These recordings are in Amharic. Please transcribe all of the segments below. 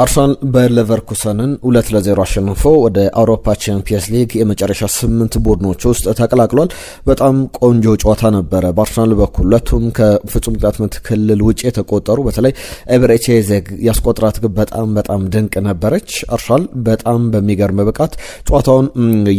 አርሰናል በሌቨርኩሰንን 2-0 አሸንፎ ወደ አውሮፓ ቻምፒየንስ ሊግ የመጨረሻ 8 ቡድኖች ውስጥ ተቀላቅሏል። በጣም ቆንጆ ጨዋታ ነበረ። በአርሰናል በኩል ሁለቱም ከፍጹም ቅጣት ምት ክልል ውጪ የተቆጠሩ በተለይ ኤቤሬቺዜ ያስቆጠራት ግብ በጣም ድንቅ ነበረች። አርሰናል በጣም በሚገርም ብቃት ጨዋታውን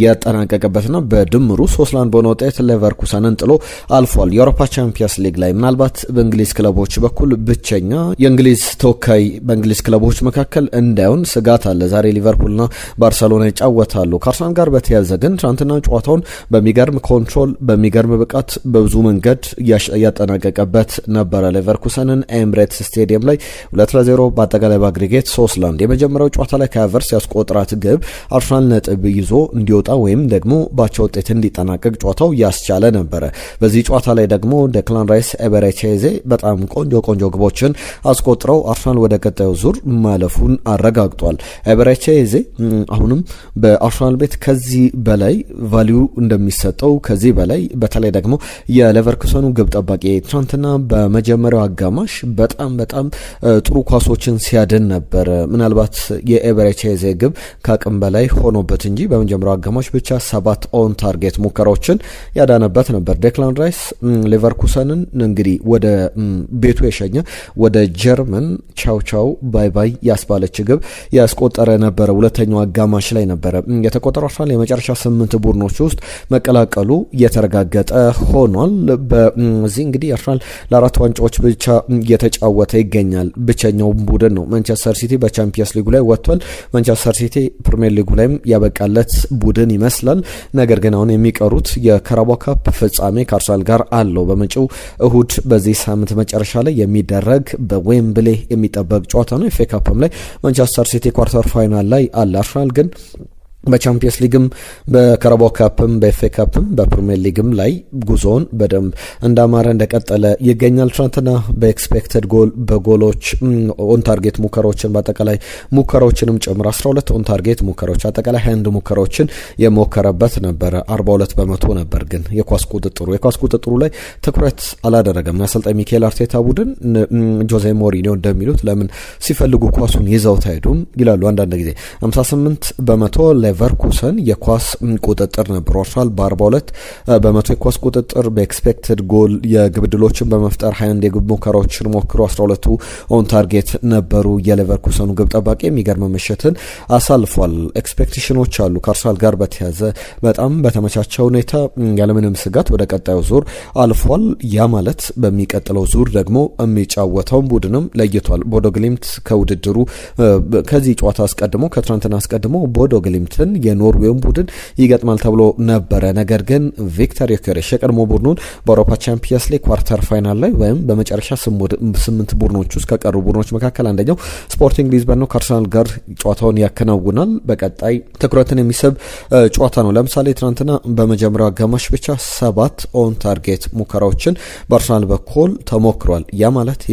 ያጠናቀቀበትና በድምሩ 3-1 በሆነ ውጤት ሌቨርኩሰንን ጥሎ አልፏል። የአውሮፓ ቻምፒየንስ ሊግ ላይ ምናልባት በእንግሊዝ ክለቦች በኩል ብቸኛ የእንግሊዝ ተወካይ በእንግሊዝ ክለቦች መካከል እንዳይሆን ስጋት አለ። ዛሬ ሊቨርፑልና ባርሴሎና ይጫወታሉ። ከአርሰናል ጋር በተያያዘ ግን ትናንትና ጨዋታውን በሚገርም ኮንትሮል በሚገርም ብቃት በብዙ መንገድ ያጠናቀቀበት ነበረ። ሌቨርኩሰንን ኤምሬትስ ስቴዲየም ላይ 2-0 በአጠቃላይ በአግሪጌት 3-1 የመጀመሪያው ጨዋታ ላይ ከሀቨርስ ያስቆጥራት ግብ አርሰናል ነጥብ ይዞ እንዲወጣ ወይም ደግሞ ባቻ ውጤት እንዲጠናቀቅ ጨዋታው ያስቻለ ነበረ። በዚህ ጨዋታ ላይ ደግሞ ዴክላን ራይስ ኤቤሬቺዜ በጣም ቆንጆ ግቦችን አስቆጥረው አርሰናል ወደ ቀጣዩ ዙር ማለፉን አረጋግጧል። ኤቤሬቺዜ አሁንም በአርሰናል ቤት ከዚህ በላይ ቫልዩ እንደሚሰጠው ከዚህ በላይ በተለይ ደግሞ የሌቨርኩሰኑ ግብ ጠባቂ ትናንትና በመጀመሪያው አጋማሽ በጣም ጥሩ ኳሶችን ሲያድን ነበር። ምናልባት የኤቤሬቺዜ ግብ ከአቅም በላይ ሆኖበት እንጂ በመጀመሪያው አጋማሽ ብቻ 7 ኦን ታርጌት ሙከራዎችን ያዳነበት ነበር። ዴክላን ራይስ ሌቨርኩሰንን እንግዲህ ወደ ቤቱ የሸኘ ወደ ጀርመን ቻው ባይ ያስባለች ግብ ያስቆጠረ ነበረ። ሁለተኛው አጋማሽ ላይ ነበረ የተቆጠረው። አርሰናል የመጨረሻ 8 ቡድኖች ውስጥ መቀላቀሉ የተረጋገጠ ሆኗል። በዚህ እንግዲህ አርሰናል ለ4 ዋንጫዎች ብቻ እየተጫወተ ይገኛል። ብቸኛው ቡድን ነው። ማንቸስተር ሲቲ በቻምፒየንስ ሊጉ ላይ ወጥቷል። ማንቸስተር ሲቲ ፕሪሚየር ሊጉ ላይም ያበቃለት ቡድን ይመስላል። ነገር ግን አሁን የሚቀሩት የካራባኦ ካፕ ፍጻሜ ከአርሰናል ጋር አለው። በመጪው እሁድ በዚህ ሳምንት መጨረሻ ላይ የሚደረግ በዌምብሌ የሚጠበቅ ጨዋታ ነው። ኤፍ ኤ ካፕም ላይ ማንቸስተር ሲቲ ኳርተር ፋይናል ላይ አለ። አርሰናል ግን በቻምፒየንስ ሊግም በካራባኦ ካፕም በኤፍኤ ካፕም በፕሪሚየር ሊግም ላይ ጉዞውን በደንብ እንዳማረ እንደቀጠለ ይገኛል። ትናንትና በኤክስፔክትድ ጎል በጎሎች ኦን ታርጌት ሙከራዎችን በአጠቃላይ ሙከራዎችንም ጨምሮ 12 ኦን ታርጌት ሙከራዎች አጠቃላይ 21 ሙከራዎችን የሞከረበት ነበረ። 42% ነበር ግን የኳስ ቁጥጥሩ ላይ ትኩረት አላደረገም። አሰልጣኝ ሚኬል አርቴታ ቡድን ጆዜ ሞሪኒዮ እንደሚሉት ለምን ሲፈልጉ ኳሱን ይዘው ታይዱም ይላሉ። አንዳንድ ጊዜ 58% ሌቨርኩሰን የኳስ ቁጥጥር ነበር። አርሰናል በ42% የኳስ ቁጥጥር በኤክስፔክትድ ጎል የግብ ዕድሎችን በመፍጠር 21 የግብ ሙከራዎችን ሞክሮ 12ቱ ኦን ታርጌት ነበሩ። የሌቨርኩሰኑ ግብ ጠባቂ የሚገርም ምሽትን አሳልፏል። ኤክስፔክቴሽኖች አሉ ከአርሰናል ጋር በተያዘ በጣም በተመቻቸ ሁኔታ ያለምንም ስጋት ወደ ቀጣዩ ዙር አልፏል። ያ ማለት በሚቀጥለው ዙር ደግሞ የሚጫወተውን ቡድንም ለይቷል። ቦዶ ግሊምት ከውድድሩ ከዚህ ጨዋታ አስቀድሞ ከትናንትና አስቀድሞ ቦዶ ግሊምት የኖርዌውን ቡድን ይገጥማል ተብሎ ነበረ። ነገር ግን ቪክተር ዮኬሬሽ የቀድሞ ቡድኑን በአውሮፓ ቻምፒየንስ ሊግ ኳርተር ፋይናል ላይ ወይም በመጨረሻ 8 ቡድኖች ውስጥ ከቀሩ ቡድኖች መካከል አንደኛው ስፖርቲንግ ሊዝበን ነው። ከአርሰናል ጋር ጨዋታውን ያከናውናል። በቀጣይ ትኩረትን የሚስብ ጨዋታ ነው። ለምሳሌ ትናንትና በመጀመሪያው አጋማሽ ብቻ 7 ኦን ታርጌት ሙከራዎችን በአርሰናል በኩል ተሞክሯል። ያ ማለት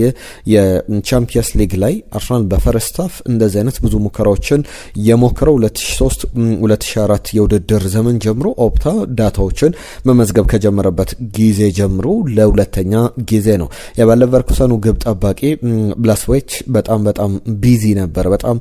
የቻምፒየንስ ሊግ ላይ አርሰናል በፈርስት ሃፍ እንደዚህ አይነት ብዙ ሙከራዎችን የሞከረው 2003-2004 የውድድር ዘመን ጀምሮ ኦፕታ ዳታዎችን መመዝገብ ከጀመረበት ጊዜ ጀምሮ ለሁለተኛ ጊዜ ነው። የሌቨርኩሰኑ ግብ ጠባቂ ብላስዌች በጣም ቢዚ ነበር። በጣም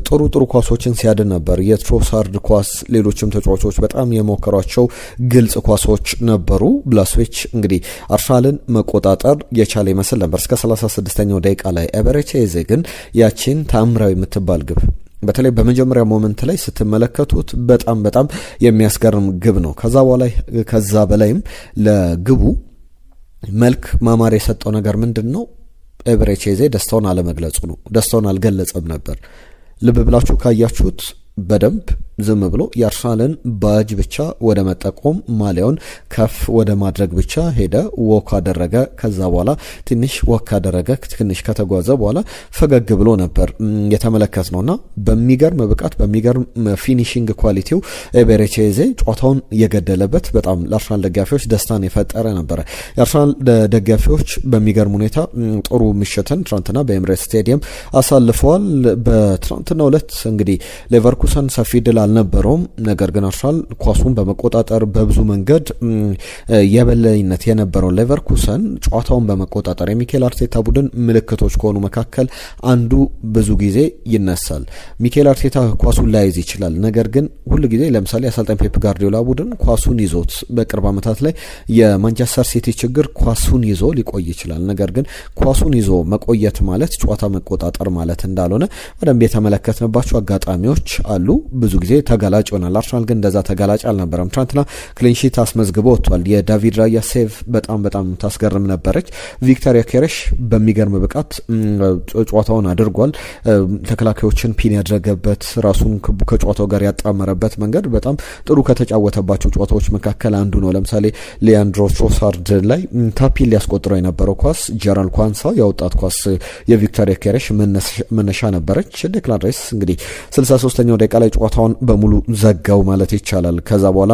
ጥሩ ኳሶችን ሲያድን ነበር። የትሮሳርድ ኳስ ሌሎችም ተጫዋቾች በጣም የሞከሯቸው ግልጽ ኳሶች ነበሩ። ብላስዌች እንግዲህ አርሰናልን መቆጣጠር የቻለ ይመስል ነበር እስከ 36ኛው ደቂቃ ላይ። ኤቤሬቺዜ ግን ያቺን ታምራዊ የምትባል ግብ በተለይ በመጀመሪያ ሞመንት ላይ ስትመለከቱት በጣም የሚያስገርም ግብ ነው። ከዛ በላይም ለግቡ መልክ ማማር የሰጠው ነገር ምንድን ነው? ኤቤሬቺዜ ደስታውን አለመግለጹ ነው። ደስታውን አልገለጸም ነበር። ልብ ብላችሁ ካያችሁት በደንብ ዝም ብሎ የአርሰናልን ባጅ ብቻ ወደ መጠቆም ማሊያውን ከፍ ወደ ማድረግ ብቻ ሄደ። ወክ አደረገ። ከዛ በኋላ ትንሽ ወክ አደረገ። ትንሽ ከተጓዘ በኋላ ፈገግ ብሎ ነበር የተመለከት ነውና በሚገርም ብቃት በሚገርም ፊኒሺንግ ኳሊቲው ኤቤሬቺዜ ጨዋታውን የገደለበት በጣም ለአርሰናል ደጋፊዎች ደስታን የፈጠረ ነበረ። የአርሰናል ደጋፊዎች በሚገርም ሁኔታ ጥሩ ምሽትን ትናንትና በኤምሬትስ ስቴዲየም አሳልፈዋል። በትናንትናው ዕለት እንግዲህ ሌቨርኩሰን ሰፊ ድል አልነበረውም። ነገር ግን አርሰናል ኳሱን በመቆጣጠር በብዙ መንገድ የበላይነት የነበረው ሌቨርኩሰን ጨዋታውን በመቆጣጠር የሚኬል አርቴታ ቡድን ምልክቶች ከሆኑ መካከል አንዱ ብዙ ጊዜ ይነሳል። ሚኬል አርቴታ ኳሱን ላይዝ ይችላል። ነገር ግን ሁሉ ጊዜ ለምሳሌ አሰልጣኝ ፔፕ ጋርዲዮላ ቡድን ኳሱን ይዞት በቅርብ ዓመታት ላይ የማንቸስተር ሲቲ ችግር ኳሱን ይዞ ሊቆይ ይችላል። ነገር ግን ኳሱን ይዞ መቆየት ማለት ጨዋታ መቆጣጠር ማለት እንዳልሆነ በደንብ የተመለከትንባቸው አጋጣሚዎች አሉ። ብዙ ጊዜ ተጋላጭ ይሆናል። አርሰናል ግን እንደዛ ተጋላጭ አልነበረም። ትናንትና ክሊንሺት አስመዝግቦ ወጥቷል። የዳቪድ ራያ ሴቭ በጣም ታስገርም ነበረች። ቪክተር ዮኬሬሽ በሚገርም ብቃት ጨዋታውን አድርጓል። ተከላካዮችን ፒን ያደረገበት ራሱን ከጨዋታው ጋር ያጣመረበት መንገድ በጣም ጥሩ ከተጫወተባቸው ጨዋታዎች መካከል አንዱ ነው። ለምሳሌ ሊያንድሮ ትሮሳርድ ላይ ታፒን ሊያስቆጥረው የነበረው ኳስ ጀራል ኳንሳ ያወጣት ኳስ የቪክተር ዮኬሬሽ መነሻ ነበረች። ዴክላን ራይስ እንግዲህ 63ኛው ደቂቃ ላይ ጨዋታውን በሙሉ ዘጋው ማለት ይቻላል። ከዛ በኋላ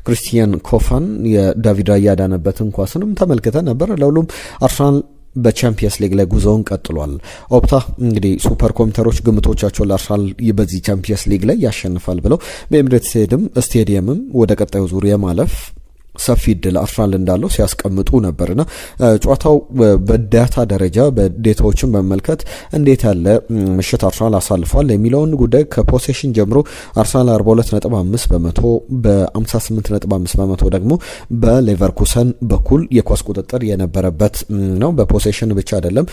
ክሪስቲያን ኮፋን የዳቪድ ራያ ያዳነበትን ኳስንም ተመልክተን ነበር። ለሁሉም አርሰናል በቻምፒየንስ ሊግ ላይ ጉዞውን ቀጥሏል። ኦፕታ እንግዲህ ሱፐር ኮምፒውተሮች ግምቶቻቸው ለአርሰናል በዚህ ቻምፒየንስ ሊግ ላይ ያሸንፋል ብለው በኤምሬትስ ስቴዲየምም ወደ ቀጣዩ ዙር የማለፍ ሰፊ እድል አርሰናል እንዳለው ሲያስቀምጡ ነበርና ጨዋታው በዳታ ደረጃ በዴታዎችን በመመልከት እንዴት ያለ ምሽት አርሰናል አሳልፏል የሚለውን ጉዳይ ከፖሴሽን ጀምሮ አርሰናል 42.5 በመቶ በ58.5 በመቶ ደግሞ በሌቨርኩሰን በኩል የኳስ ቁጥጥር የነበረበት ነው። በፖሴሽን ብቻ አይደለም፣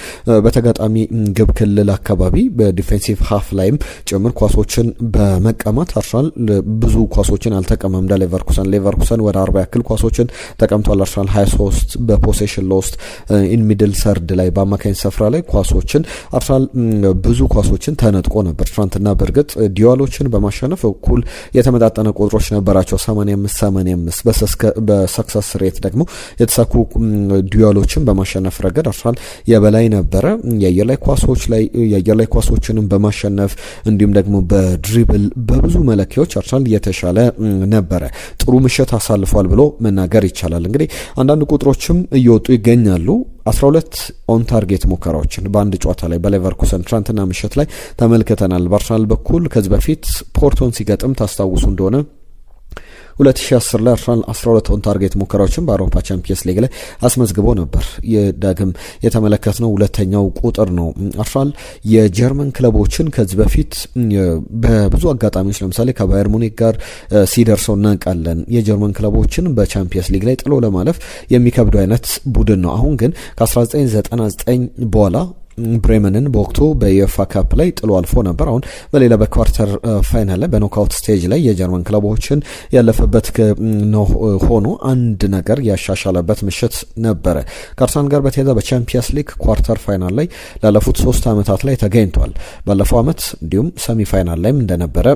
በተጋጣሚ ግብ ክልል አካባቢ በዲፌንሲቭ ሃፍ ላይም ጭምር ኳሶችን በመቀማት አርሰናል ብዙ ኳሶችን አልተቀማም። እንደ ሌቨርኩሰን ወደ 40 ያክል ኳሶችን ተቀምጧል። አርሰናል 23 በፖሴሽን ሎስት ኢን ሚድል ሰርድ ላይ በአማካኝ ስፍራ ላይ ኳሶችን አርሰናል ብዙ ኳሶችን ተነጥቆ ነበር ትናንትና። በእርግጥ ዲዋሎችን በማሸነፍ እኩል የተመጣጠነ ቁጥሮች ነበራቸው 85 በሰክሰስ ሬት ደግሞ የተሳኩ ዲዋሎችን በማሸነፍ ረገድ አርሰናል የበላይ ነበረ። የአየር ላይ ኳሶችንም በማሸነፍ እንዲሁም ደግሞ በድሪብል በብዙ መለኪያዎች አርሰናል የተሻለ ነበረ። ጥሩ ምሽት አሳልፏል ብሎ መናገር ይቻላል። እንግዲህ አንዳንድ ቁጥሮችም እየወጡ ይገኛሉ። 12 ኦን ታርጌት ሙከራዎችን በአንድ ጨዋታ ላይ በሌቨርኩሰን ትናንትና ምሽት ላይ ተመልክተናል። በአርሰናል በኩል ከዚህ በፊት ፖርቶን ሲገጥም ታስታውሱ እንደሆነ 2010 ላይ አርሰናል 12 ኦን ታርጌት ሙከራዎችን በአውሮፓ ቻምፒየንስ ሊግ ላይ አስመዝግቦ ነበር። የዳግም የተመለከትነው ሁለተኛው ቁጥር ነው። አርሰናል የጀርመን ክለቦችን ከዚህ በፊት በብዙ አጋጣሚዎች ለምሳሌ ከባየር ሙኒክ ጋር ሲደርሰው እናውቃለን። የጀርመን ክለቦችን በቻምፒየንስ ሊግ ላይ ጥሎ ለማለፍ የሚከብደው አይነት ቡድን ነው። አሁን ግን ከ1999 በኋላ ብሬመንን በወቅቱ በዩኤፋ ካፕ ላይ ጥሎ አልፎ ነበር። አሁን በሌላ በኳርተር ፋይናል ላይ በኖክአውት ስቴጅ ላይ የጀርመን ክለቦችን ያለፈበት ሆኖ አንድ ነገር ያሻሻለበት ምሽት ነበረ። ከአርሰናል ጋር በተያያዘ በቻምፒየንስ ሊግ ኳርተር ፋይናል ላይ ላለፉት 3 ዓመታት ላይ ተገኝቷል። ባለፈው ዓመት እንዲሁም ሰሚ ፋይናል ላይም እንደነበረ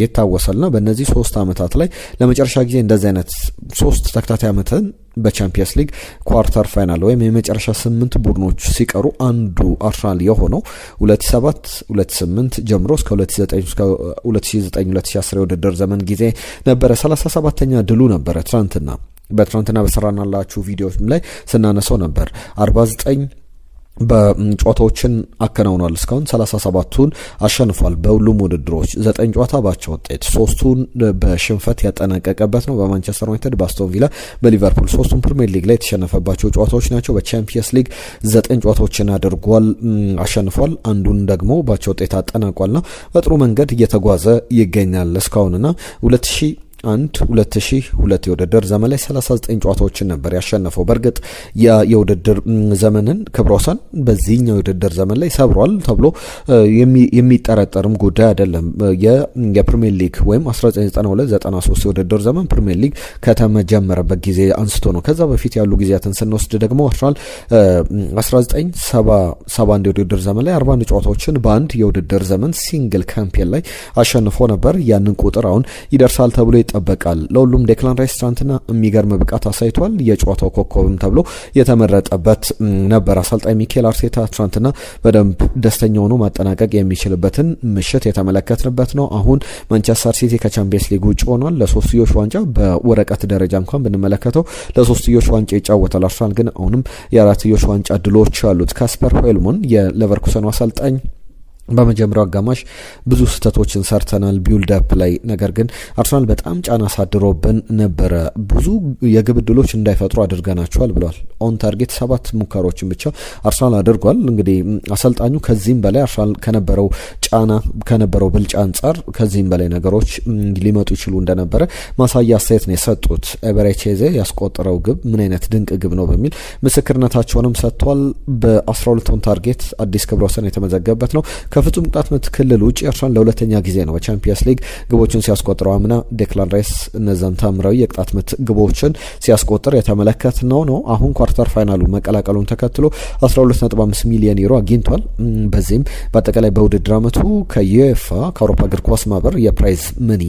ይታወሳልና በእነዚህ 3 ዓመታት ላይ ለመጨረሻ ጊዜ እንደዚህ አይነት 3 ተከታታይ ዓመትን በቻምፒየንስ ሊግ ኳርተር ፋይናል ወይም የመጨረሻ 8 ቡድኖች ሲቀሩ አንዱ አርሰናል የሆነው 2007 2008 ጀምሮ እስከ 2009-2010 የውድድር ዘመን ጊዜ ነበረ። 37ኛ ድሉ ነበረ። ትናንትና በሰራናላችሁ ቪዲዮዎች ላይ ስናነሳው ነበር 49 በጨዋታዎችን አከናውኗል። እስካሁን 37ቱን አሸንፏል። በሁሉም ውድድሮች 9 ጨዋታ ባቻ ውጤት 3ቱን በሽንፈት ያጠናቀቀበት ነው። በማንቸስተር ዩናይትድ፣ በአስቶን ቪላ፣ በሊቨርፑል 3ቱን ፕሪሚየር ሊግ ላይ የተሸነፈባቸው ጨዋታዎች ናቸው። በቻምፒየንስ ሊግ 9 ጨዋታዎችን አድርጓል፣ አሸንፏል። አንዱን ደግሞ ባቻ ውጤት አጠናቋልና በጥሩ መንገድ እየተጓዘ ይገኛል እስካሁንና 2002 የውድድር ዘመን ላይ 39 ጨዋታዎችን ነበር ያሸነፈው። በእርግጥ የውድድር ዘመንን ክብረ ወሰን በዚህኛው የውድድር ዘመን ላይ ሰብሯል ተብሎ የሚጠረጠርም ጉዳይ አይደለም። የፕሪሚየር ሊግ ወይም 1992-93 የውድድር ዘመን ፕሪሚየር ሊግ ከተመጀመረበት ጊዜ አንስቶ ነው። ከዛ በፊት ያሉ ጊዜያትን ስንወስድ ደግሞ 1971 የውድድር ዘመን ላይ 41 ጨዋታዎችን በአንድ የውድድር ዘመን ሲንግል ካምፔን ላይ አሸንፎ ነበር። ያንን ቁጥር አሁን ይደርሳል ተብሎ ይጠበቃል። ለሁሉም ዴክላን ራይስ ትናንትና የሚገርም ብቃት አሳይቷል። የጨዋታው ኮከብም ተብሎ የተመረጠበት ነበር። አሰልጣኝ ሚኬል አርቴታ ትናንትና በደንብ ደስተኛ ሆኖ ማጠናቀቅ የሚችልበትን ምሽት የተመለከትንበት ነው። አሁን ማንቸስተር ሲቲ ከቻምፒየንስ ሊግ ውጭ ሆኗል። ለሶስትዮሽ ዋንጫ በወረቀት ደረጃ እንኳን ብንመለከተው ለሶስትዮሽ ዋንጫ ይጫወታል። አርሰናል ግን አሁንም የአራትዮሽ ዋንጫ ድሎች አሉት። ካስፐር ሆይሉንድ የሌቨርኩሰኑ አሰልጣኝ በመጀመሪያው አጋማሽ ብዙ ስህተቶችን ሰርተናል ቢልድ አፕ ላይ። ነገር ግን አርሰናል በጣም ጫና አሳድሮብን ነበረ፣ ብዙ የግብ ዕድሎች እንዳይፈጥሩ አድርገናቸዋል ብለዋል። ኦን ታርጌት 7 ሙከራዎችን ብቻ አርሰናል አድርጓል። እንግዲህ አሰልጣኙ ከዚህም በላይ አርሰናል ከነበረው ጫና ከነበረው ብልጫ አንጻር ከዚህም በላይ ነገሮች ሊመጡ ይችሉ እንደነበረ ማሳያ አስተያየት ነው የሰጡት። ኤበሬቼዜ ያስቆጠረው ግብ ምን አይነት ድንቅ ግብ ነው በሚል ምስክርነታቸውንም ሰጥቷል። በ12 ኦን ታርጌት አዲስ ክብረ ወሰን የተመዘገበበት ነው። ከፍጹም ቅጣት ምት ክልል ውጭ አርሰናል ለሁለተኛ ጊዜ ነው በቻምፒየንስ ሊግ ግቦችን ሲያስቆጥረው። አምና ዴክላን ራይስ እነዛን ታምራዊ የቅጣት ምት ግቦችን ሲያስቆጥር የተመለከትነው ነው። አሁን ኳርተር ፋይናሉ መቀላቀሉን ተከትሎ 12.5 ሚሊዮን ዩሮ አግኝቷል። በዚህም በአጠቃላይ በውድድር ዓመቱ ከዩኤፋ ከአውሮፓ እግር ኳስ ማህበር የፕራይዝ መኒ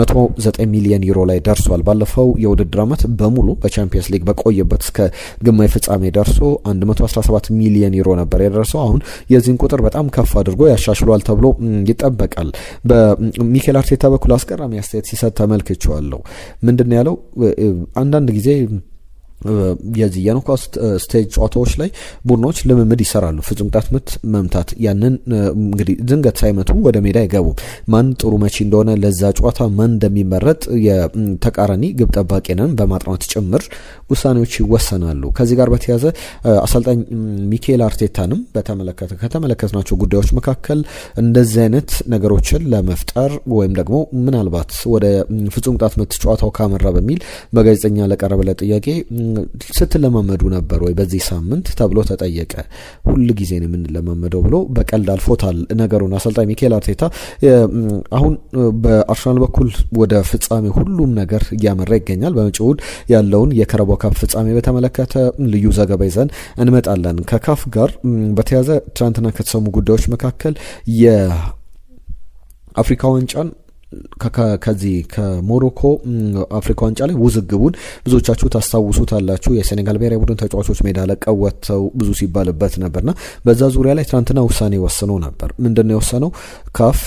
109 ሚሊዮን ዩሮ ላይ ደርሷል። ባለፈው የውድድር ዓመት በሙሉ በቻምፒየንስ ሊግ በቆየበት እስከ ግማሽ ፍጻሜ ደርሶ 117 ሚሊዮን ዩሮ ነበር የደረሰው። አሁን የዚህን ቁጥር በጣም ከፍ አድርጎ ያሻሽሏል ተብሎ ይጠበቃል። በሚኬል አርቴታ በኩል አስገራሚ አስተያየት ሲሰጥ ተመልክቼዋለሁ። ምንድን ያለው አንዳንድ ጊዜ የዚህ የኖካውት ስቴጅ ጨዋታዎች ላይ ቡድኖች ልምምድ ይሰራሉ፣ ፍጹም ቅጣት ምት መምታት። ያንን እንግዲህ ድንገት ሳይመቱ ወደ ሜዳ አይገቡም። ማን ጥሩ መቺ እንደሆነ ለዛ ጨዋታ ማን እንደሚመረጥ የተቃራኒ ግብ ጠባቂንን በማጥናት ጭምር ውሳኔዎች ይወሰናሉ። ከዚህ ጋር በተያያዘ አሰልጣኝ ሚኬል አርቴታንም ከተመለከትናቸው ጉዳዮች መካከል እንደዚህ አይነት ነገሮችን ለመፍጠር ወይም ደግሞ ምናልባት ወደ ፍጹም ቅጣት ምት ጨዋታው ካመራ በሚል በጋዜጠኛ ለቀረበለት ጥያቄ ስትለማመዱ ነበር ወይ በዚህ ሳምንት ተብሎ ተጠየቀ። ሁል ጊዜ ነው የምንለማመደው ብሎ በቀልድ አልፎታል ነገሩን አሰልጣኝ ሚኬል አርቴታ። አሁን በአርሰናል በኩል ወደ ፍጻሜ ሁሉም ነገር እያመራ ይገኛል። በመጪው ያለውን የካራባኦ ካፕ ፍጻሜ በተመለከተ ልዩ ዘገባ ይዘን እንመጣለን። ከካፍ ጋር በተያያዘ ትናንትና ከተሰሙ ጉዳዮች መካከል የአፍሪካ ዋንጫን ከዚህ ከሞሮኮ አፍሪካ ዋንጫ ላይ ውዝግቡን ብዙዎቻችሁ ታስታውሱታላችሁ። የሴኔጋል ብሔራዊ ቡድን ተጫዋቾች ሜዳ ለቀው ወጥተው ብዙ ሲባልበት ነበርና በዛ ዙሪያ ላይ ትናንትና ውሳኔ ወስኖ ነበር። ምንድነው የወሰነው? ካፍ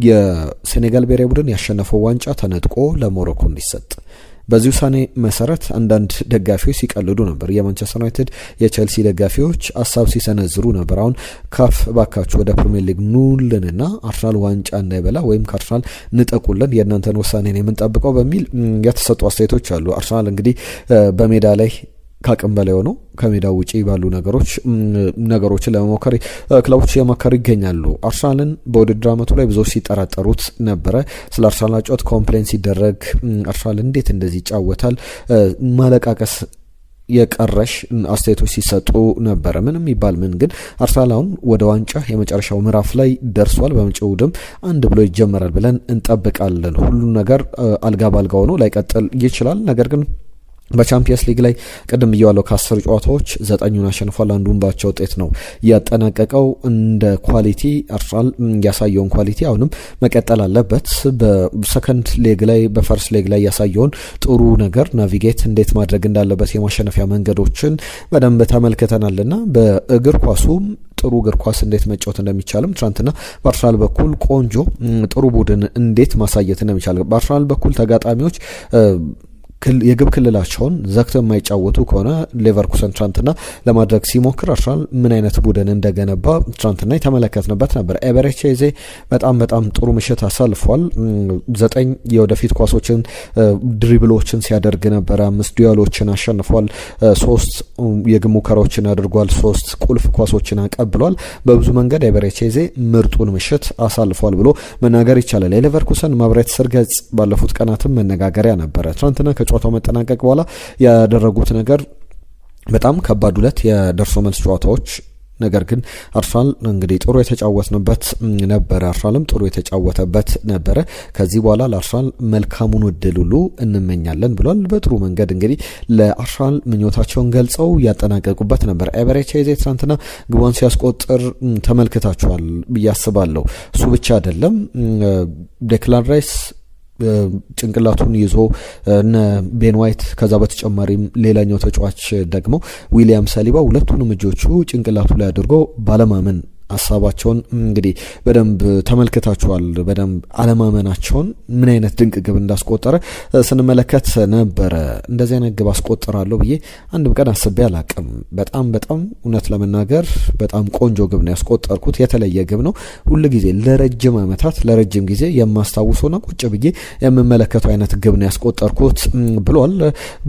የሴኔጋል ብሔራዊ ቡድን ያሸነፈው ዋንጫ ተነጥቆ ለሞሮኮ እንዲሰጥ። በዚህ ውሳኔ መሰረት አንዳንድ ደጋፊዎች ሲቀልዱ ነበር። የማንቸስተር ዩናይትድ የቼልሲ ደጋፊዎች ሀሳብ ሲሰነዝሩ ነበር። አሁን ካፍ ባካችሁ ወደ ፕሪሚየር ሊግ ኑልንና አርሰናል ዋንጫ እንዳይበላ ወይም ከአርሰናል ንጠቁልን፣ የእናንተን ውሳኔ ነው የምንጠብቀው በሚል የተሰጡ አስተያየቶች አሉ። አርሰናል እንግዲህ በሜዳ ላይ ከአቅም በላይ ሆነው ከሜዳው ውጪ ባሉ ነገሮችን ለመሞከር ክለቦች እየመከሩ ይገኛሉ። አርሰናልን በውድድር ዓመቱ ላይ ብዙዎች ሲጠራጠሩት ነበረ። ስለ አርሰናል ጨዋታ ኮምፕሌን ሲደረግ አርሰናል እንዴት እንደዚህ ይጫወታል ማለቃቀስ የቀረሽ አስተያየቶች ሲሰጡ ነበረ። ምንም ይባል ምን ግን አርሰናል አሁን ወደ ዋንጫ የመጨረሻው ምዕራፍ ላይ ደርሷል። በመጪው ዕድም አንድ ብሎ ይጀመራል ብለን እንጠብቃለን። ሁሉ ነገር አልጋ ባልጋ ሆኖ ላይቀጥል ይችላል። ነገር ግን በቻምፒየንስ ሊግ ላይ ቅድም እያዋለው ከ10 ጨዋታዎች 9ን አሸንፏል። አንዱን ባቻ ውጤት ነው ያጠናቀቀው። እንደ ኳሊቲ አርሰናል ያሳየውን ኳሊቲ አሁንም መቀጠል አለበት። በሰከንድ ሌግ ላይ በፈርስት ሌግ ላይ ያሳየውን ጥሩ ነገር ናቪጌት እንዴት ማድረግ እንዳለበት የማሸነፊያ መንገዶችን በደንብ ተመልክተናልና በእግር ኳሱም ጥሩ እግር ኳስ እንዴት መጫወት እንደሚቻልም ትናንትና በአርሰናል በኩል ቆንጆ ጥሩ ቡድን እንዴት ማሳየት እንደሚቻል በአርሰናል በኩል ተጋጣሚዎች የግብ ክልላቸውን ዘግተው የማይጫወቱ ከሆነ ሌቨርኩሰን ትናንትና ለማድረግ ሲሞክር አርሰናል ምን አይነት ቡድን እንደገነባ ትናንትና የተመለከትንበት ነበር። ኤበሬቼዜ በጣም ጥሩ ምሽት አሳልፏል። 9 የወደፊት ኳሶችን ድሪብሎችን ሲያደርግ ነበረ። 5 ዱያሎችን አሸንፏል። 3 የግብ ሙከራዎችን አድርጓል። 3 ቁልፍ ኳሶችን አቀብሏል። በብዙ መንገድ ኤበሬቼዜ ምርጡን ምሽት አሳልፏል ብሎ መናገር ይቻላል። የሌቨርኩሰን ማብሪያ ስር ገጽ ባለፉት ቀናትም መነጋገሪያ ነበረ። ትናንትና ጨዋታው መጠናቀቅ በኋላ ያደረጉት ነገር በጣም ከባድ ሁለት የደርሶ መልስ ጨዋታዎች፣ ነገር ግን አርሰናል እንግዲህ ጥሩ የተጫወትንበት ነበረ። አርሰናልም ጥሩ የተጫወተበት ነበረ። ከዚህ በኋላ ለአርሰናል መልካሙን እድል ሁሉ እንመኛለን ብሏል። በጥሩ መንገድ እንግዲህ ለአርሰናል ምኞታቸውን ገልጸው ያጠናቀቁበት ነበር። ኤበሬቼዜ ትናንትና ግቧን ሲያስቆጥር ተመልክታችኋል ብዬ አስባለሁ። እሱ ብቻ አይደለም ዴክላን ራይስ ጭንቅላቱን ይዞ እነ ቤን ዋይት ከዛ በተጨማሪም ሌላኛው ተጫዋች ደግሞ ዊሊያም ሳሊባ ሁለቱንም እጆቹ ጭንቅላቱ ላይ አድርጎ ባለማመን ሀሳባቸውን እንግዲህ በደንብ ተመልክታችኋል። በደንብ አለማመናቸውን ምን አይነት ድንቅ ግብ እንዳስቆጠረ ስንመለከት ነበረ። እንደዚህ አይነት ግብ አስቆጥራለሁ ብዬ አንድም ቀን አስቤ አላቅም። በጣም እውነት ለመናገር በጣም ቆንጆ ግብ ነው ያስቆጠርኩት። የተለየ ግብ ነው። ሁል ጊዜ ለረጅም ጊዜ የማስታውሰውና ቁጭ ብዬ የምመለከተው አይነት ግብ ነው ያስቆጠርኩት ብሏል።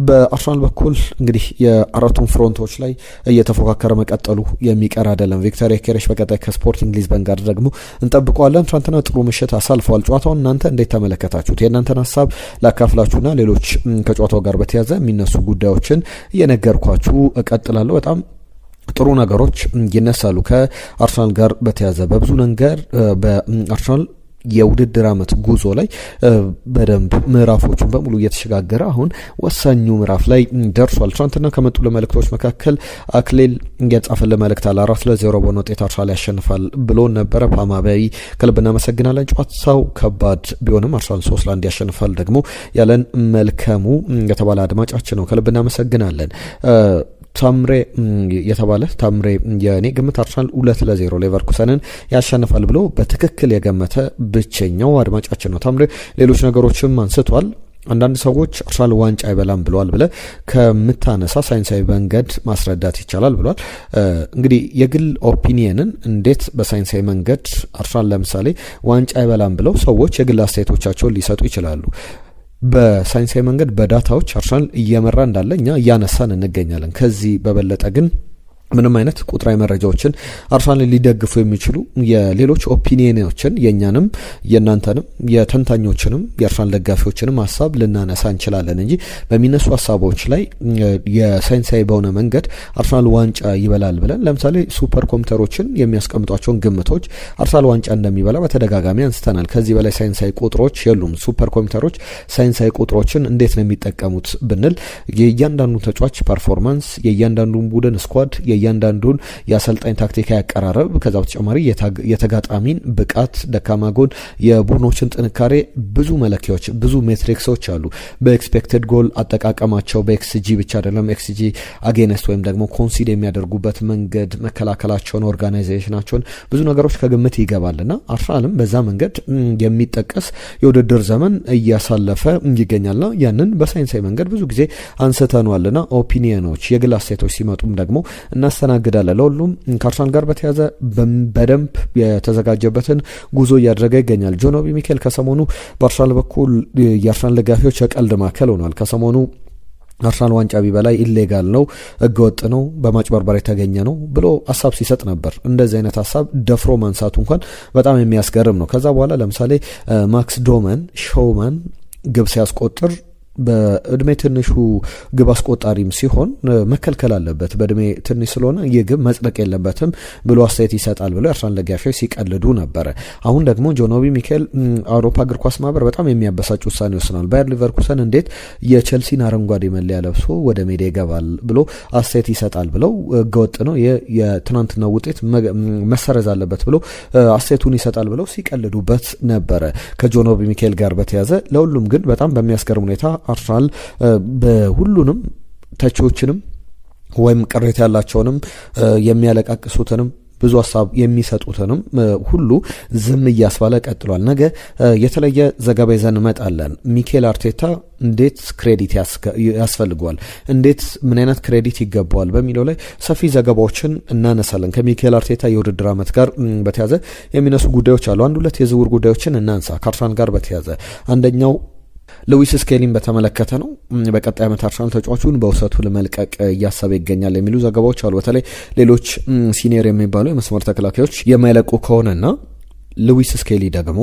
በአርሰናል በኩል እንግዲህ የአራቱም ፍሮንቶች ላይ እየተፎካከረ መቀጠሉ የሚቀር አይደለም። ቪክተር ዮኬሬሽ በቀጣይ ከስፖርቲንግ ሊዝበን ጋር ደግሞ እንጠብቀዋለን። ትናንትና ጥሩ ምሽት አሳልፈዋል። ጨዋታውን እናንተ እንዴት ተመለከታችሁት? የእናንተን ሀሳብ ላካፍላችሁና ሌሎች ከጨዋታው ጋር በተያያዘ የሚነሱ ጉዳዮችን እየነገርኳችሁ እቀጥላለሁ። በጣም ጥሩ ነገሮች ይነሳሉ ከአርሰናል ጋር በተያያዘ በብዙ ነገር በአርሰናል የውድድር ዓመት ጉዞ ላይ በደንብ ምዕራፎቹን በሙሉ እየተሸጋገረ አሁን ወሳኙ ምዕራፍ ላይ ደርሷል። ትናንትና ከመጡ ለመልእክቶች መካከል አክሌል የጻፈልን መልእክት አለ። 4-0 በሆነ ውጤት አርሰናል ያሸንፋል ብሎ ነበረ። ፓማበይ ከልብ እናመሰግናለን። ጨዋታው ከባድ ቢሆንም አርሰናል 3-1 ያሸንፋል ደግሞ ያለን መልከሙ የተባለ አድማጫችን ነው። ከልብ እናመሰግናለን። ታምሬ የኔ ግምት አርሰናል 2-0 ሌቨርኩሰንን ያሸንፋል ብሎ በትክክል የገመተ ብቸኛው አድማጫችን ነው ታምሬ። ሌሎች ነገሮችም አንስቷል። አንዳንድ ሰዎች አርሰናል ዋንጫ አይበላም ብለዋል ብለ ከምታነሳ ሳይንሳዊ መንገድ ማስረዳት ይቻላል ብሏል። እንግዲህ የግል ኦፒኒየንን እንዴት በሳይንሳዊ መንገድ አርሰናል ለምሳሌ ዋንጫ አይበላም ብለው ሰዎች የግል አስተያየቶቻቸውን ሊሰጡ ይችላሉ። በሳይንሳዊ መንገድ በዳታዎች አርሰናል እየመራ እንዳለ እኛ እያነሳን እንገኛለን። ከዚህ በበለጠ ግን ምንም አይነት ቁጥራዊ መረጃዎችን አርሰናልን ሊደግፉ የሚችሉ የሌሎች ኦፒኒየኖችን የእኛንም የእናንተንም የተንታኞችንም የአርሰናል ደጋፊዎችንም ሀሳብ ልናነሳ እንችላለን እንጂ በሚነሱ ሀሳቦች ላይ የሳይንሳዊ በሆነ መንገድ አርሰናል ዋንጫ ይበላል ብለን ለምሳሌ ሱፐር ኮምፒውተሮችን የሚያስቀምጧቸውን ግምቶች አርሰናል ዋንጫ እንደሚበላ በተደጋጋሚ አንስተናል። ከዚህ በላይ ሳይንሳዊ ቁጥሮች የሉም። ሱፐር ኮምፒውተሮች ሳይንሳዊ ቁጥሮችን እንዴት ነው የሚጠቀሙት ብንል የእያንዳንዱ ተጫዋች ፐርፎርማንስ፣ የእያንዳንዱን ቡድን ስኳድ፣ የእያንዳንዱን የአሰልጣኝ ታክቲካዊ አቀራረብ፣ ከዛ በተጨማሪ የተጋጣሚን ብቃት፣ ደካማ ጎን፣ የቡድኖችን ጥንካሬ፣ ብዙ መለኪያዎች፣ ብዙ ሜትሪክሶች አሉ። በኤክስፔክትድ ጎል አጠቃቀማቸው በኤክስጂ ብቻ አይደለም። ኤክስጂ አጌነስት ወይም ደግሞ ኮንሲድ የሚያደርጉበት መንገድ፣ መከላከላቸውን፣ ኦርጋናይዜሽናቸውን ብዙ ነገሮች ከግምት ይገባልና አርሰናልም በዛ መንገድ የሚጠቀስ የውድድር ዘመን እያሳለፈ ይገኛልና ያንን በሳይንሳዊ መንገድ ብዙ ጊዜ አንስተኗልና ኦፒኒየኖች፣ የግል አስተያየቶች ሲመጡም ደግሞ እናስተናግዳለን። ለሁሉም ከአርሰናል ጋር በተያዘ በደንብ የተዘጋጀበትን ጉዞ እያደረገ ይገኛል። ጆን ኦቢ ሚኬል ከሰሞኑ በአርሰናል በኩል የአርሰናል ደጋፊዎች የቀልድ ማዕከል ሆኗል። ከሰሞኑ አርሰናል ዋንጫ ቢበላይ ኢሌጋል ነው፣ ህገወጥ ነው፣ በማጭበርበር የተገኘ ነው ብሎ ሀሳብ ሲሰጥ ነበር። እንደዚህ አይነት ሀሳብ ደፍሮ ማንሳቱ እንኳን በጣም የሚያስገርም ነው። ከዛ በኋላ ለምሳሌ ማክስ ሾውማን ግብ ሲያስቆጥር በእድሜ ትንሹ ግብ አስቆጣሪም ሲሆን መከልከል አለበት፣ በእድሜ ትንሽ ስለሆነ ይህ ግብ መጽደቅ የለበትም ብሎ አስተያየት ይሰጣል ብሎ የአርሰናል ደጋፊዎች ሲቀልዱ ነበረ። አሁን ደግሞ ጆን ኦቢ ሚኬል አውሮፓ እግር ኳስ ማህበር በጣም የሚያበሳጭ ውሳኔ ወስኗል። ባየር ሊቨርኩሰን እንዴት የቼልሲን አረንጓዴ መለያ ለብሶ ወደ ሜዳ ይገባል ብሎ አስተያየት ይሰጣል ብለው ህገወጥ ነው፣ የትናንትና ውጤት መሰረዝ አለበት ብሎ አስተያየቱን ይሰጣል ብለው ሲቀልዱበት ነበረ ከጆን ኦቢ ሚኬል ጋር በተያዘ። ለሁሉም ግን በጣም በሚያስገርም ሁኔታ አርሰናል በሁሉንም ተቺዎችንም ወይም ቅሬታ ያላቸውንም የሚያለቃቅሱትንም ብዙ ሀሳብ የሚሰጡትንም ሁሉ ዝም እያስባለ ቀጥሏል። ነገ የተለየ ዘገባ ይዘን እንመጣለን። ሚኬል አርቴታ እንዴት ክሬዲት ያስፈልገዋል፣ እንዴት ምን አይነት ክሬዲት ይገባዋል በሚለው ላይ ሰፊ ዘገባዎችን እናነሳለን። ከሚኬል አርቴታ የውድድር ዓመት ጋር በተያዘ የሚነሱ ጉዳዮች አሉ። አንድ ሁለት የዝውውር ጉዳዮችን እናንሳ ከአርሰናል ጋር በተያዘ። አንደኛው ሉዊስ ስኬሊን በተመለከተ ነው። በቀጣይ ዓመት አርሰናል ተጫዋቹን በውሰቱ ለመልቀቅ እያሰበ ይገኛል የሚሉ ዘገባዎች አሉ። በተለይ ሌሎች ሲኒየር የሚባሉ የመስመር ተከላካዮች የማይለቁ ከሆነና ሉዊስ ስኬሊ ደግሞ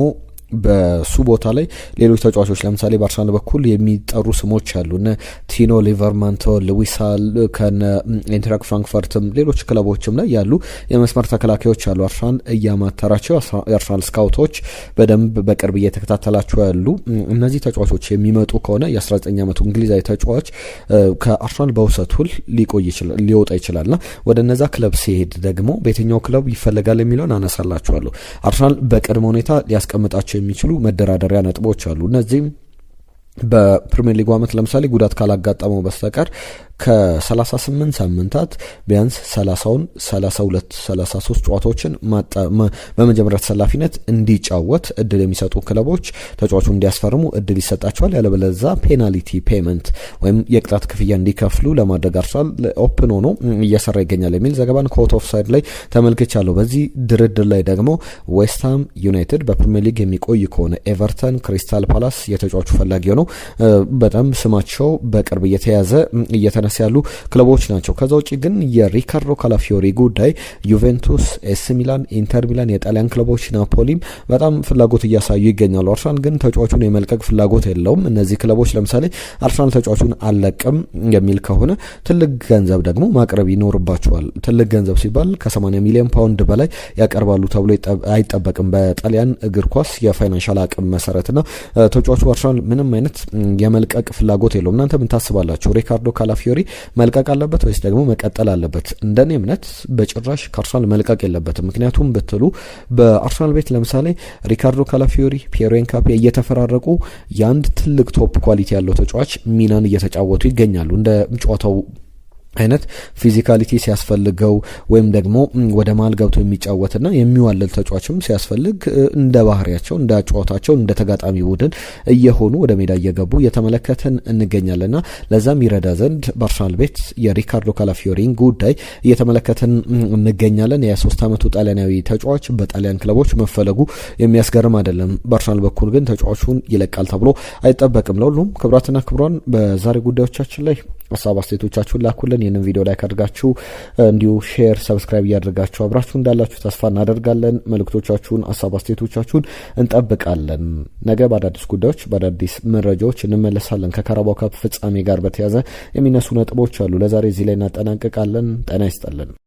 በሱ ቦታ ላይ ሌሎች ተጫዋቾች ለምሳሌ በአርሰናል በኩል የሚጠሩ ስሞች አሉ። እነ ቲኖ ሊቨርማንቶ፣ ሉዊሳል ከነ ኢንትራክት ፍራንክፈርትም ሌሎች ክለቦችም ላይ ያሉ የመስመር ተከላካዮች አሉ። አርሰናል እያማተራቸው የአርሰናል ስካውቶች በደንብ በቅርብ እየተከታተላቸው ያሉ እነዚህ ተጫዋቾች የሚመጡ ከሆነ የ19 ዓመቱ እንግሊዛዊ ተጫዋች ከአርሰናል በውሰት ውል ሊወጣ ይችላልና ወደ እነዛ ክለብ ሲሄድ ደግሞ በየትኛው ክለብ ይፈለጋል የሚለውን አነሳላችኋለሁ። አርሰናል በቅድመ ሁኔታ ሊያስቀምጣቸው የሚችሉ መደራደሪያ ነጥቦች አሉ። እነዚህም በፕሪሚየር ሊጉ ዓመት ለምሳሌ ጉዳት ካላጋጠመው በስተቀር ከ38 ሳምንታት ቢያንስ 30ውን 32 33 ጨዋታዎችን በመጀመሪያ ተሰላፊነት እንዲጫወት እድል የሚሰጡ ክለቦች ተጫዋቹን እንዲያስፈርሙ እድል ይሰጣቸዋል። ያለበለዚያ ፔናልቲ ፔመንት ወይም የቅጣት ክፍያ እንዲከፍሉ ለማድረግ አርሰናል ኦፕን ሆኖ እየሰራ ይገኛል የሚል ዘገባን ከአውት ኦፍ ሳይድ ላይ ተመልክቻለሁ። በዚህ ድርድር ላይ ደግሞ ዌስትሃም ዩናይትድ በፕሪሚየር ሊግ የሚቆይ ከሆነ ኤቨርተን፣ ክሪስታል ፓላስ የተጫዋቹ ፈላጊ ሆነው በጣም ስማቸው በቅርብ እየተያዘ እየተነሳ ያሉ ክለቦች ናቸው። ከዛ ውጪ ግን የሪካርዶ ካላፊዮሪ ጉዳይ ዩቬንቱስ፣ ኤስ ሚላን፣ ኢንተር ሚላን፣ የጣሊያን ክለቦች ናፖሊም በጣም ፍላጎት እያሳዩ ይገኛሉ። አርሰናል ግን ተጫዋቹን የመልቀቅ ፍላጎት የለውም። እነዚህ ክለቦች ለምሳሌ አርሰናል ተጫዋቹን አልለቅም የሚል ከሆነ ትልቅ ገንዘብ ደግሞ ማቅረብ ይኖርባቸዋል። ትልቅ ገንዘብ ሲባል ከ80 ሚሊዮን ፓውንድ በላይ ያቀርባሉ ተብሎ አይጠበቅም በጣሊያን እግር ኳስ የፋይናንሻል አቅም መሰረትና ተጫዋቹ አርሰናል ምንም አይነት የመልቀቅ ፍላጎት የለውም። እናንተ ምን ታስባላችሁ? ሪካርዶ ካላፊዮሪ መልቀቅ አለበት ወይስ ደግሞ መቀጠል አለበት? እንደኔ እምነት በጭራሽ ከአርሰናል መልቀቅ የለበትም። ምክንያቱም ብትሉ በአርሰናል ቤት ለምሳሌ ሪካርዶ ካላፊዮሪ፣ ፒየሮ ኤንካፒ እየተፈራረቁ የአንድ ትልቅ ቶፕ ኳሊቲ ያለው ተጫዋች ሚናን እየተጫወቱ ይገኛሉ። እንደ ጨዋታው አይነት ፊዚካሊቲ ሲያስፈልገው ወይም ደግሞ ወደ መሀል ገብቶ የሚጫወትና የሚዋለል ተጫዋችም ሲያስፈልግ እንደ ባህሪያቸው እንደ ጨዋታቸው እንደ ተጋጣሚ ቡድን እየሆኑ ወደ ሜዳ እየገቡ እየተመለከተን እንገኛለንና ለዛም ይረዳ ዘንድ በአርሰናል ቤት የሪካርዶ ካላፊዮሪን ጉዳይ እየተመለከተን እንገኛለን። የ23 ዓመቱ ጣሊያናዊ ተጫዋች በጣሊያን ክለቦች መፈለጉ የሚያስገርም አይደለም። በአርሰናል በኩል ግን ተጫዋቹን ይለቃል ተብሎ አይጠበቅም። ለሁሉም ክቡራትና ክቡራን በዛሬ ጉዳዮቻችን ላይ ሀሳብ አስተያየቶቻችሁን ላኩልን። ይህንን ቪዲዮ ላይክ አድርጋችሁ እንዲሁ ሼር፣ ሰብስክራይብ እያደረጋችሁ አብራችሁ እንዳላችሁ ተስፋ እናደርጋለን። መልእክቶቻችሁን፣ ሀሳብ አስተያየቶቻችሁን እንጠብቃለን። ነገ በአዳዲስ ጉዳዮች በአዳዲስ መረጃዎች እንመለሳለን። ከካራባኦ ካፕ ፍጻሜ ጋር በተያያዘ የሚነሱ ነጥቦች አሉ። ለዛሬ እዚህ ላይ እናጠናቅቃለን። ጤና ይስጥልን።